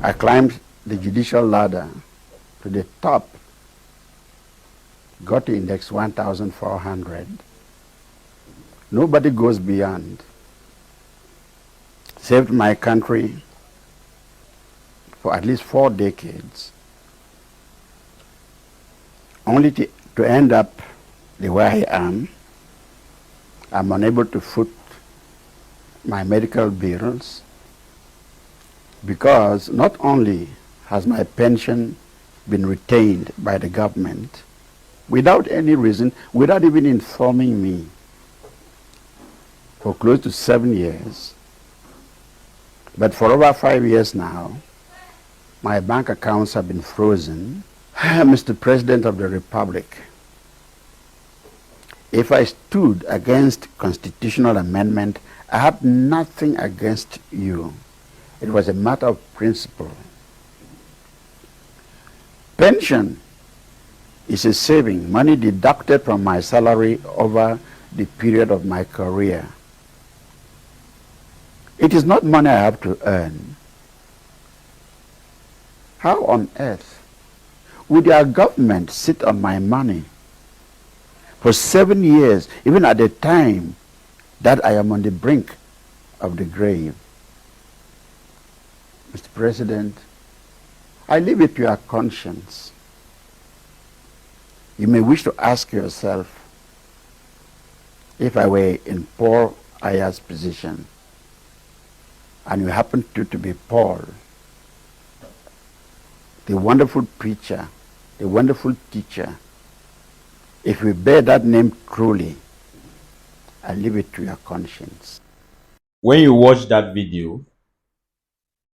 I climbed the judicial ladder to the top, got to index 1,400. Nobody goes beyond. Saved my country for at least 4 decades, only to end up the way I am. I'm unable to foot my medical bills because not only has my pension been retained by the government without any reason, without even informing me, for close to 7 years, but for over 5 years now, my bank accounts have been frozen. Mr. President of the Republic, if I stood against constitutional amendment, I had nothing against you. It was a matter of principle. Pension is a saving, money deducted from my salary over the period of my career. It is not money I have to earn. How on earth would our government sit on my money for 7 years, even at the time that I am on the brink of the grave? Mr. President, I leave it to your conscience. You may wish to ask yourself, if I were in Paul Ayah's position, and you happen to be Paul, the wonderful preacher, the wonderful teacher, if we bear that name truly, I leave it to your conscience. When you watch that video,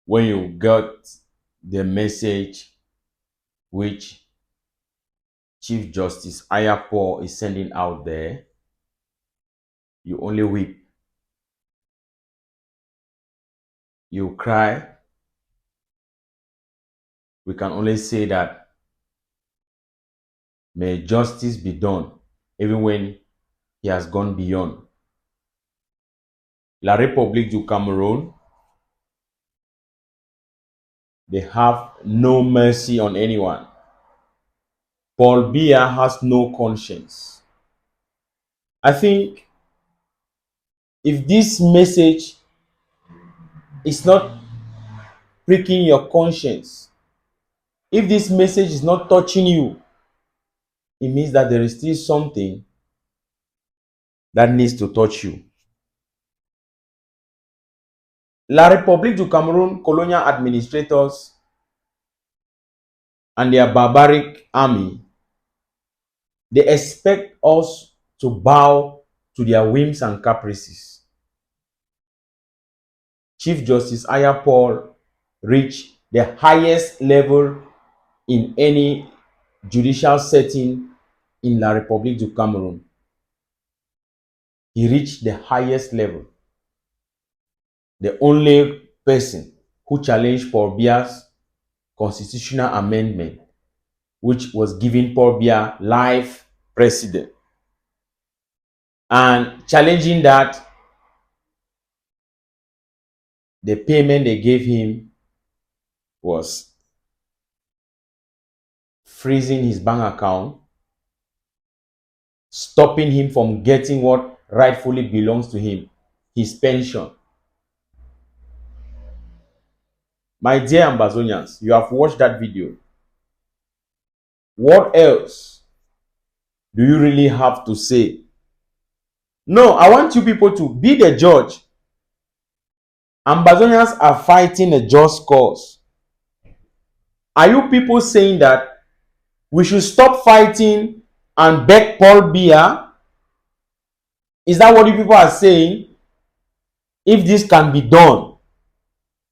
when you got the message which Chief Justice Ayah is sending out there, you only weep. You cry. We can only say that may justice be done, even when he has gone beyond. La République du Cameroon, they have no mercy on anyone. Paul Biya has no conscience. I think if this message is not pricking your conscience, if this message is not touching you, it means that there is still something that needs to touch you. La République du Cameroon colonial administrators and their barbaric army, they expect us to bow to their whims and caprices. Chief Justice Ayah reached the highest level in any judicial setting in La République du Cameroon. He reached the highest level. The only person who challenged Paul Biya's constitutional amendment, which was giving Paul Biya life president. And challenging that, the payment they gave him was freezing his bank account, stopping him from getting what rightfully belongs to him, his pension. My dear Ambazonians, you have watched that video. What else do you really have to say? No, I want you people to be the judge. Ambazonians are fighting a just cause. Are you people saying that we should stop fighting and beg Paul Biya? Is that what you people are saying? If this can be done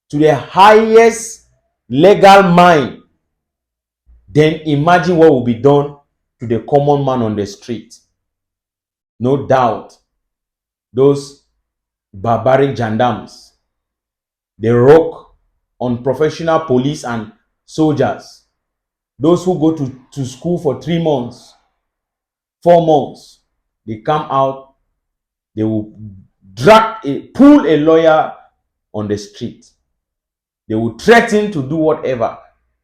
to the highest legal mind, then imagine what will be done to the common man on the street. No doubt, those barbaric gendarmes, they rock on professional police and soldiers. Those who go to school for 3 months, 4 months, they come out, they will pull a lawyer on the street. They will threaten to do whatever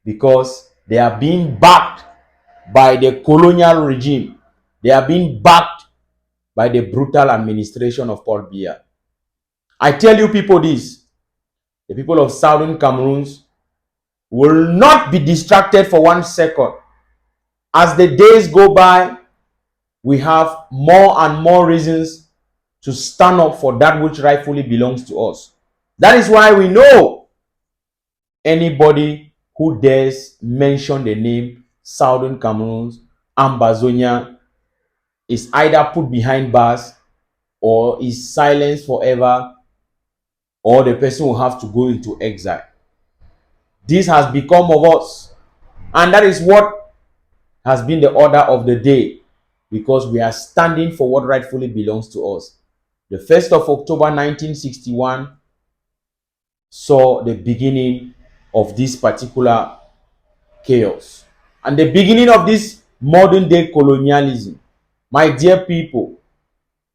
because they are being backed by the colonial regime. They are being backed by the brutal administration of Paul Biya. I tell you people this, the people of Southern Cameroons will not be distracted for 1 second. As the days go by, we have more and more reasons to stand up for that which rightfully belongs to us. That is why we know anybody who dares mention the name Southern Cameroons, Ambazonia, is either put behind bars or is silenced forever, or the person will have to go into exile. This has become of us, and that is what has been the order of the day, because we are standing for what rightfully belongs to us. The 1st of October 1961 saw the beginning of this particular chaos and the beginning of this modern day colonialism. My dear people,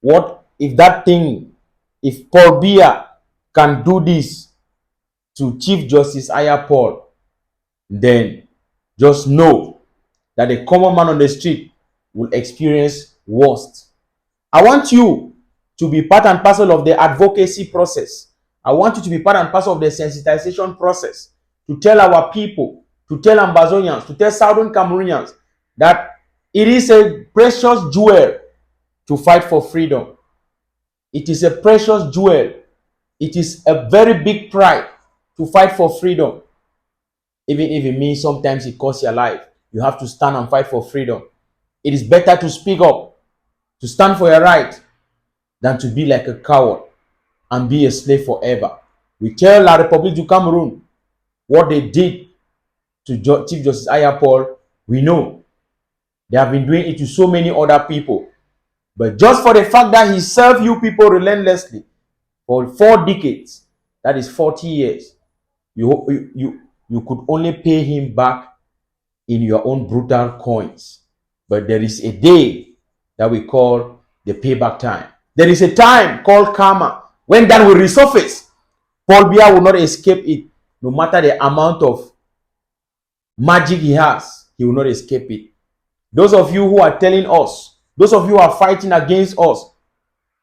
what if that thing, if Paul Biya can do this to Chief Justice Ayah Paul, then just know that the common man on the street will experience worst. I want you to be part and parcel of the advocacy process. I want you to be part and parcel of the sensitization process, to tell our people, to tell Ambazonians, to tell Southern Cameroonians that it is a precious jewel to fight for freedom. It is a precious jewel. It is a very big pride to fight for freedom. Even if it means sometimes it costs your life, you have to stand and fight for freedom. It is better to speak up, to stand for your right, than to be like a coward and be a slave forever. We tell La République du Cameroon what they did to Chief Justice Ayah Paul. We know they have been doing it to so many other people. But just for the fact that he served you people relentlessly for 4 decades, that is 40 years, you could only pay him back in your own brutal coins. But there is a day that we call the payback time. There is a time called karma. When that will resurface, Paul Biya will not escape it. No matter the amount of magic he has, he will not escape it. Those of you who are telling us, those of you who are fighting against us,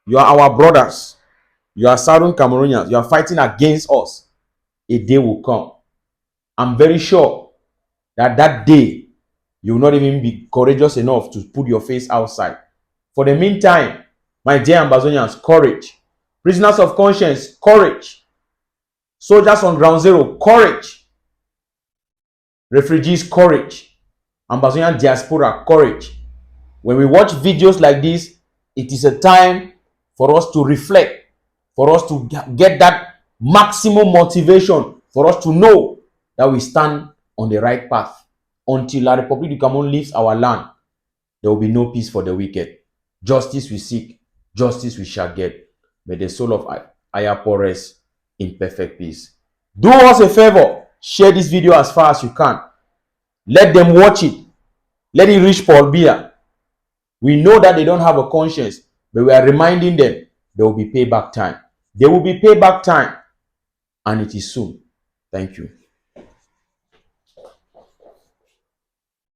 you are our brothers. You are Southern Cameroonians. You are fighting against us. A day will come. I'm very sure that that day, you will not even be courageous enough to put your face outside. For the meantime, my dear Ambazonians, courage. Prisoners of conscience, courage. Soldiers on ground zero, courage. Refugees, courage. Ambazonian diaspora, courage. When we watch videos like this, it is a time for us to reflect, for us to get that maximum motivation, for us to know that we stand on the right path. Until La République du Cameroon leaves our land, there will be no peace for the wicked. Justice we seek, justice we shall get. May the soul of Ayah Paul rest in perfect peace. Do us a favor, share this video as far as you can. Let them watch it. Let it reach Paul Biya. We know that they don't have a conscience, but we are reminding them there will be payback time. There will be payback time, and it is soon. Thank you.